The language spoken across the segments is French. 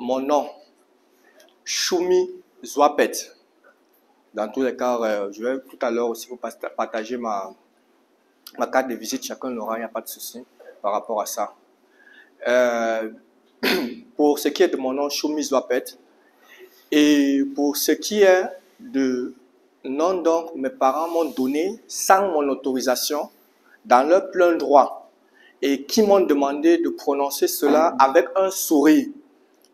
mon nom, Choumi Zwapet. Dans tous les cas, je vais tout à l'heure aussi vous partager ma carte de visite. Chacun l'aura, il n'y a pas de souci par rapport à ça. Pour ce qui est de mon nom, Choumi Zwapet, et pour ce qui est de nom, donc mes parents m'ont donné sans mon autorisation, dans leur plein droit, et qui m'ont demandé de prononcer cela avec un sourire.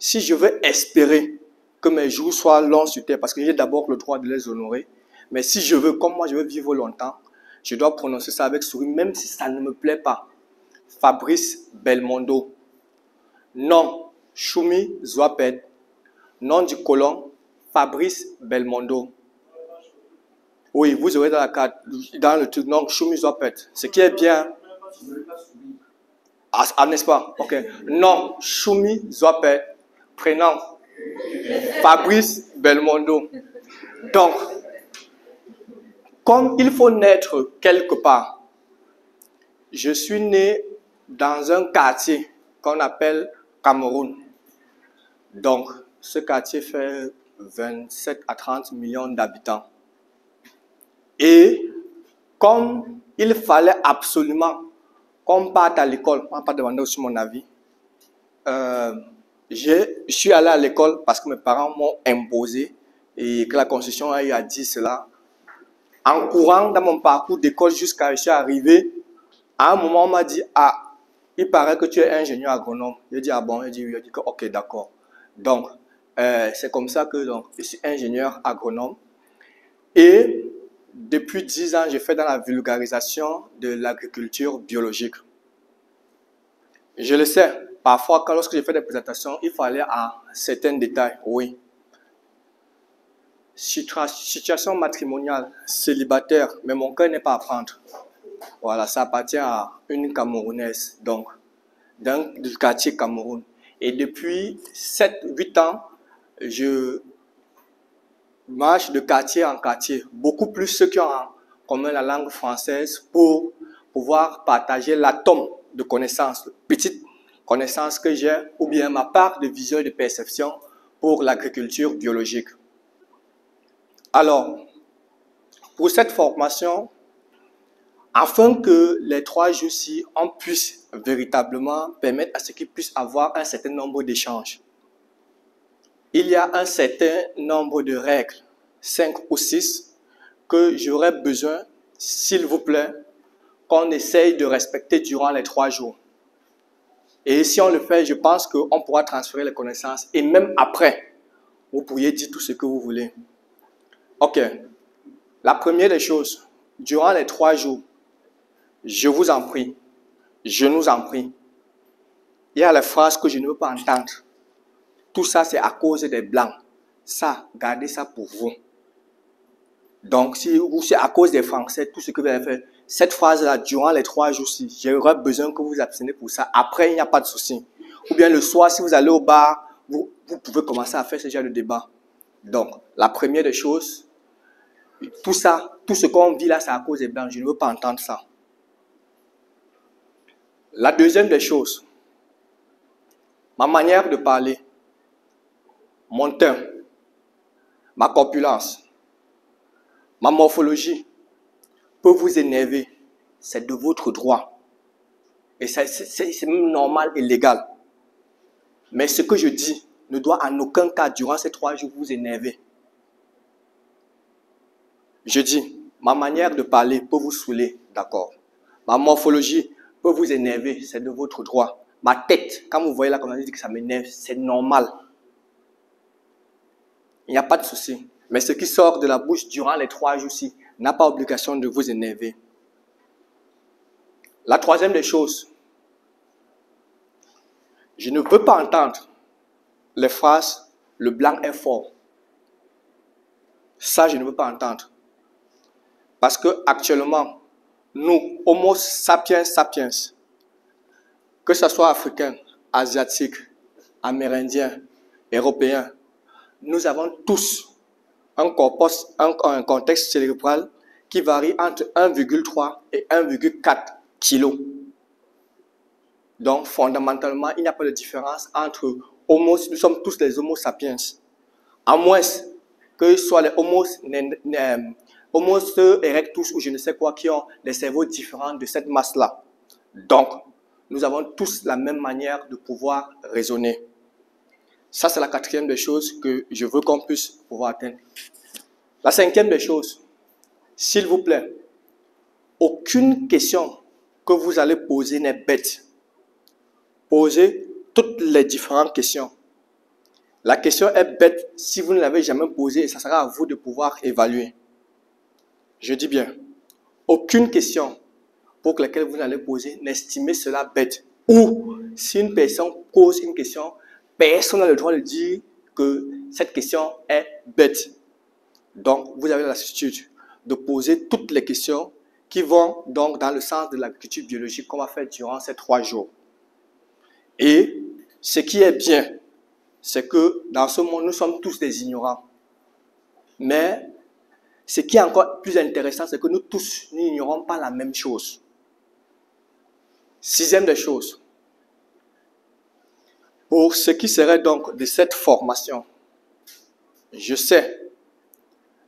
Si je veux espérer que mes jours soient longs sur terre, parce que j'ai d'abord le droit de les honorer, mais si je veux, comme moi je veux vivre longtemps, je dois prononcer ça avec sourire, même si ça ne me plaît pas. Fabrice Belmondo. Nom, Choumi Zwapet. Nom du colon, Fabrice Belmondo. Oui, vous aurez dans la carte, dans le truc, nom, Choumi Zwapet. Ce qui est bien. Ah, n'est-ce pas? Ok. Nom, Choumi Zwapet. Prénom, Fabrice Belmondo. Donc, comme il faut naître quelque part, je suis né dans un quartier qu'on appelle Cameroun. Donc, ce quartier fait 27 à 30 millions d'habitants. Et comme il fallait absolument qu'on parte à l'école, on va pas demander aussi mon avis, je suis allé à l'école parce que mes parents m'ont imposé et que la Constitution a dit cela. En courant dans mon parcours d'école jusqu'à ce que je suis arrivé, à un moment on m'a dit « Ah, il paraît que tu es ingénieur agronome. » J'ai dit « Ah bon ?» J'ai dit « Oui. » J'ai dit « Ok, d'accord. » Donc, c'est comme ça que je suis ingénieur agronome. Et depuis 10 ans, je fais dans la vulgarisation de l'agriculture biologique. Je le sais, parfois, lorsque je fais des présentations, il fallait à certains détails, oui. Situation matrimoniale, célibataire, mais mon cœur n'est pas à prendre. Voilà, ça appartient à une Camerounaise, donc, du quartier Cameroun. Et depuis 7-8 ans, je marche de quartier en quartier, beaucoup plus ceux qui ont en commun la langue française pour pouvoir partager l'atome de connaissances, petite connaissance que j'ai, ou bien ma part de vision et de perception pour l'agriculture biologique. Alors, pour cette formation, afin que les 3 jours-ci, on puisse véritablement permettre à ce qu'ils puissent avoir un certain nombre d'échanges, il y a un certain nombre de règles, 5 ou 6, que j'aurais besoin, s'il vous plaît, qu'on essaye de respecter durant les 3 jours. Et si on le fait, je pense qu'on pourra transférer les connaissances. Et même après, vous pourriez dire tout ce que vous voulez. Ok. La première des choses, durant les 3 jours, je vous en prie, je nous en prie, il y a les phrases que je ne veux pas entendre. Tout ça, c'est à cause des Blancs. Ça, gardez ça pour vous. Donc, si c'est à cause des Français, tout ce que vous avez fait, cette phrase-là, durant les 3 jours-ci, j'aurai besoin que vous abstenez pour ça. Après, il n'y a pas de souci. Ou bien le soir, si vous allez au bar, vous pouvez commencer à faire ce genre de débat. Donc, la première des choses, tout ça, tout ce qu'on vit là, c'est à cause des Blancs. Je ne veux pas entendre ça. La deuxième des choses, ma manière de parler, mon teint, ma corpulence, ma morphologie peut vous énerver. C'est de votre droit. Et c'est même normal et légal. Mais ce que je dis ne doit en aucun cas, durant ces 3 jours, vous énerver. Je dis, ma manière de parler peut vous saouler, d'accord. Ma morphologie peut vous énerver, c'est de votre droit. Ma tête, quand vous voyez là, comme on dit que ça m'énerve, c'est normal. Il n'y a pas de souci. Mais ce qui sort de la bouche durant les 3 jours-ci n'a pas obligation de vous énerver. La troisième des choses, je ne veux pas entendre les phrases « le blanc est fort ». Ça, je ne veux pas entendre. Parce que actuellement, nous, Homo sapiens sapiens, que ce soit africain, asiatique, amérindien, européen, nous avons tous un contexte cérébral qui varie entre 1,3 et 1,4 kg. Donc, fondamentalement, il n'y a pas de différence entre nous sommes tous des Homo sapiens. À moins que ce soit les Homo erectus ou je ne sais quoi qui ont des cerveaux différents de cette masse-là. Donc, nous avons tous la même manière de pouvoir raisonner. Ça, c'est la quatrième des choses que je veux qu'on puisse pouvoir atteindre. La cinquième des choses, s'il vous plaît, aucune question que vous allez poser n'est bête. Posez toutes les différentes questions. La question est bête si vous ne l'avez jamais posée et ça sera à vous de pouvoir évaluer. Je dis bien, aucune question pour laquelle vous n'allez poser, n'estimez cela bête. Ou si une personne pose une question, personne n'a le droit de dire que cette question est bête. Donc, vous avez la lassitude de poser toutes les questions qui vont donc dans le sens de l'agriculture biologique qu'on va faire durant ces 3 jours. Et ce qui est bien, c'est que dans ce monde, nous sommes tous des ignorants. Mais ce qui est encore plus intéressant, c'est que nous tous n'ignorons pas la même chose. Sixième des choses. Pour ce qui serait donc de cette formation, je sais,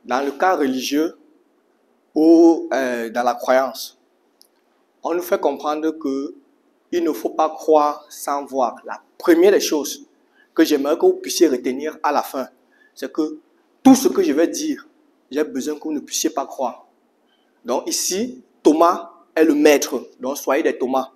dans le cas religieux ou dans la croyance, on nous fait comprendre qu'il ne faut pas croire sans voir. La première des choses que j'aimerais que vous puissiez retenir à la fin, c'est que tout ce que je vais dire, j'ai besoin que vous ne puissiez pas croire. Donc ici, Thomas est le maître, donc soyez des Thomas.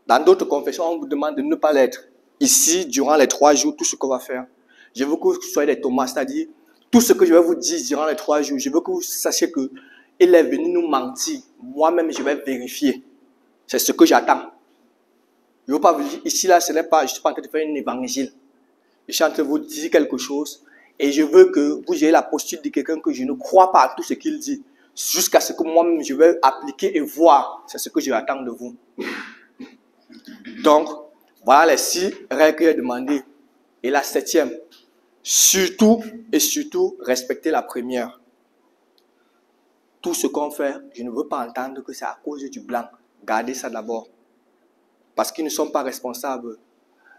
Dans d'autres confessions, on vous demande de ne pas l'être. Ici, durant les 3 jours, tout ce qu'on va faire, je veux que vous soyez des Thomas, c'est-à-dire tout ce que je vais vous dire durant les 3 jours, je veux que vous sachiez qu'il est venu nous mentir. Moi-même, je vais vérifier. C'est ce que j'attends. Je ne veux pas vous dire, ici, là, je ne suis pas en train de faire un évangile. Je suis en train de vous dire quelque chose et je veux que vous ayez la posture de quelqu'un que je ne crois pas à tout ce qu'il dit, jusqu'à ce que moi-même, je vais appliquer et voir. C'est ce que je vais attendre de vous. Donc, voilà les 6 règles que j'ai demandées. Et la 7e, surtout et surtout, respectez la première. Tout ce qu'on fait, je ne veux pas entendre que c'est à cause du blanc. Gardez ça d'abord. Parce qu'ils ne sont pas responsables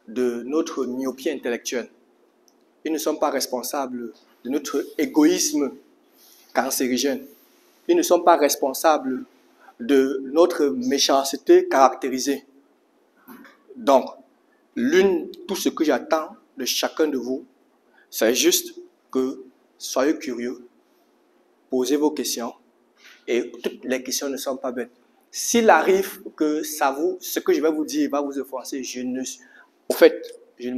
de notre myopie intellectuelle. Ils ne sont pas responsables de notre égoïsme cancérigène. Ils ne sont pas responsables de notre méchanceté caractérisée. Donc, tout ce que j'attends de chacun de vous, c'est juste que soyez curieux, posez vos questions, et toutes les questions ne sont pas bêtes. S'il arrive que ce que je vais vous dire va vous offenser, je ne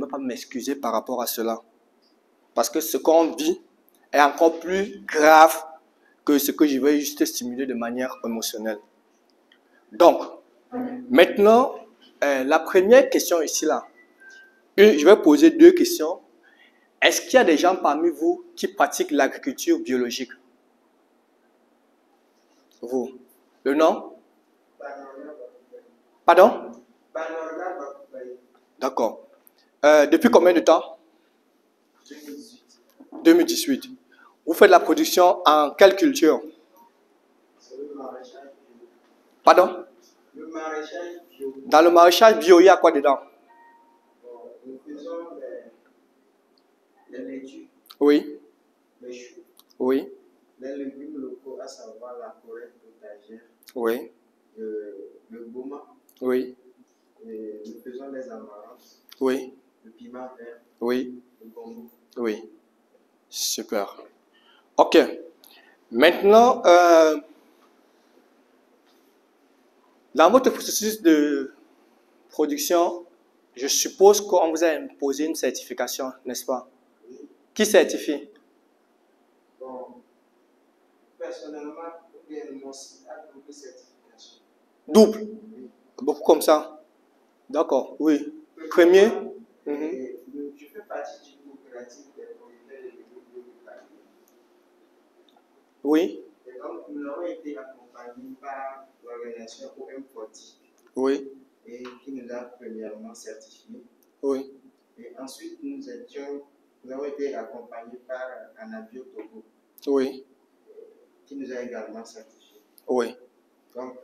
veux pas m'excuser par rapport à cela. Parce que ce qu'on vit est encore plus grave que ce que je vais juste stimuler de manière émotionnelle. Donc, maintenant, la première question ici, là, je vais poser 2 questions. Est-ce qu'il y a des gens parmi vous qui pratiquent l'agriculture biologique? Vous. Le nom? Pardon? D'accord. Depuis combien de temps? 2018. Vous faites la production en quelle culture? Pardon? Le maraîchage bio. Dans le maraîchage bio, il y a quoi dedans? Nous faisons les laitues, Oui. les choux, Oui. les légumes locaux, à savoir la colette potagère, Oui. le goma, Oui. et nous faisons les amarantes, Oui. le piment vert, Oui. le gombo. Oui. Super. Ok. Maintenant, dans votre processus de production, je suppose qu'on vous a imposé une certification, n'est-ce pas? Oui. Qui certifie? Bon, personnellement, mon site a double certification. Double? Oui. Beaucoup comme ça? D'accord, oui. Premier? Et je fais partie d'une coopérative des producteurs de légumes bio. Oui. Et donc, nous avons été accompagnés par l'organisation OM40. Oui. Et qui nous a premièrement certifiés. Oui. Et ensuite, nous avons été accompagnés par Anabio Togo. Oui. Qui nous a également certifiés. Oui. Donc,